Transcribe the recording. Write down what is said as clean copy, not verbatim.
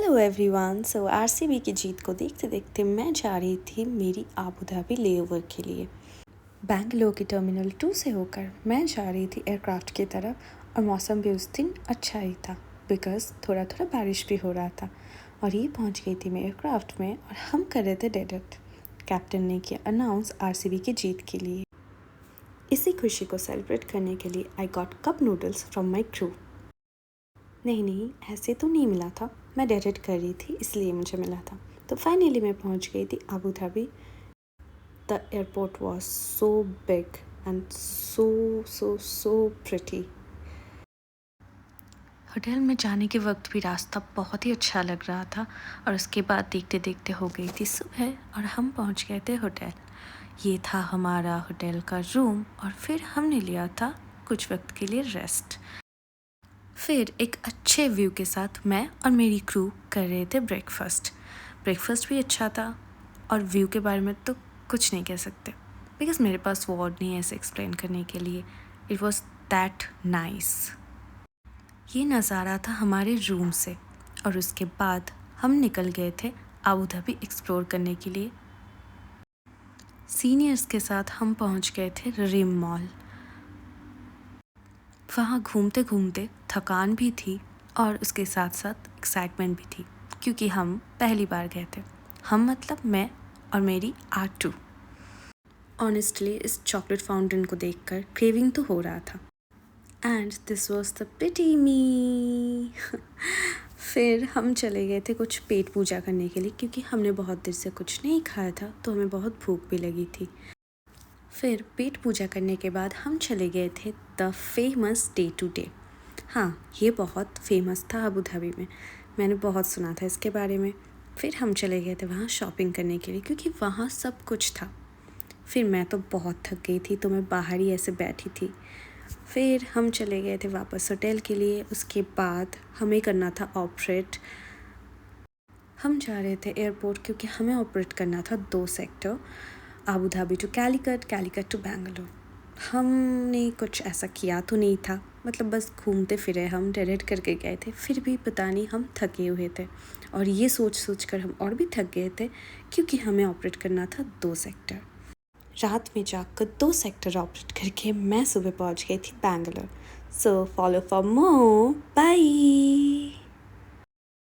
Hello everyone. सो RCB की जीत को देखते देखते मैं जा रही थी मेरी आबू धाबी लेओवर के लिए। बेंगलोर के टर्मिनल 2 से होकर मैं जा रही थी एयरक्राफ्ट की तरफ और मौसम भी उस दिन अच्छा ही था बिकॉज़ थोड़ा थोड़ा बारिश भी हो रहा था। और ये पहुंच गई थी मैं एयरक्राफ्ट में और हम कर रहे थे डेजर्ट। कैप्टन ने किया अनाउंस आरसीबी की जीत के लिए। इसी खुशी को सेलिब्रेट करने के लिए I got cup noodles from my crew. नहीं, ऐसे तो नहीं मिला था, मैं डेजर्ट कर रही थी इसलिए मुझे मिला था। तो फाइनली मैं पहुंच गई थी Abu Dhabi. The airport was so big and so pretty. Hotel में जाने के वक्त भी रास्ता बहुत ही अच्छा लग रहा था और उसके बाद देखते देखते हो गई थी सुबह और हम पहुंच गए थे होटल। ये था हमारा होटल का रूम और फिर हमने लिया था कुछ वक्त के लिए रेस्ट। फिर एक अच्छे व्यू के साथ मैं और मेरी क्रू कर रहे थे ब्रेकफास्ट भी अच्छा था और व्यू के बारे में तो कुछ नहीं कह सकते बिकॉज मेरे पास वर्ड नहीं है ऐसे एक्सप्लेन करने के लिए। It was that nice. ये नज़ारा था हमारे रूम से और उसके बाद हम निकल गए थे आबू धाबी एक्सप्लोर करने के लिए। सीनियर्स के साथ हम पहुंच गए थे रिम मॉल। वहाँ घूमते घूमते थकान भी थी और उसके साथ साथ एक्साइटमेंट भी थी क्योंकि हम पहली बार गए थे। हम मतलब मैं और मेरी R2। ऑनेस्टली इस चॉकलेट फाउंटेन को देखकर क्रेविंग तो हो रहा था and this was the pretty me. फिर हम चले गए थे कुछ पेट पूजा करने के लिए क्योंकि हमने बहुत देर से कुछ नहीं खाया था तो हमें बहुत भूख भी लगी थी। फिर पेट पूजा करने के बाद हम चले गए थे the famous day to day. हाँ, ये बहुत फेमस था अबू धाबी में, मैंने बहुत सुना था इसके बारे में। फिर हम चले गए थे वहाँ शॉपिंग करने के लिए क्योंकि वहाँ सब कुछ था। फिर मैं तो बहुत थक गई थी तो मैं बाहर ही ऐसे बैठी थी। फिर हम चले गए थे वापस होटल के लिए। उसके बाद हमें करना था ऑपरेट। हम जा रहे थे एयरपोर्ट क्योंकि हमें ऑपरेट करना था 2 sector, Abu Dhabi to Calicut to Bangalore. हमने कुछ ऐसा किया तो नहीं था, मतलब बस घूमते फिरे हम डायरेक्ट करके गए थे। फिर भी पता नहीं हम थके हुए थे और ये सोच कर हम और भी थक गए थे क्योंकि हमें ऑपरेट करना था 2 सेक्टर। रात में जाकर 2 सेक्टर ऑपरेट करके मैं सुबह पहुंच गई थी Bangalore. So follow for more, bye.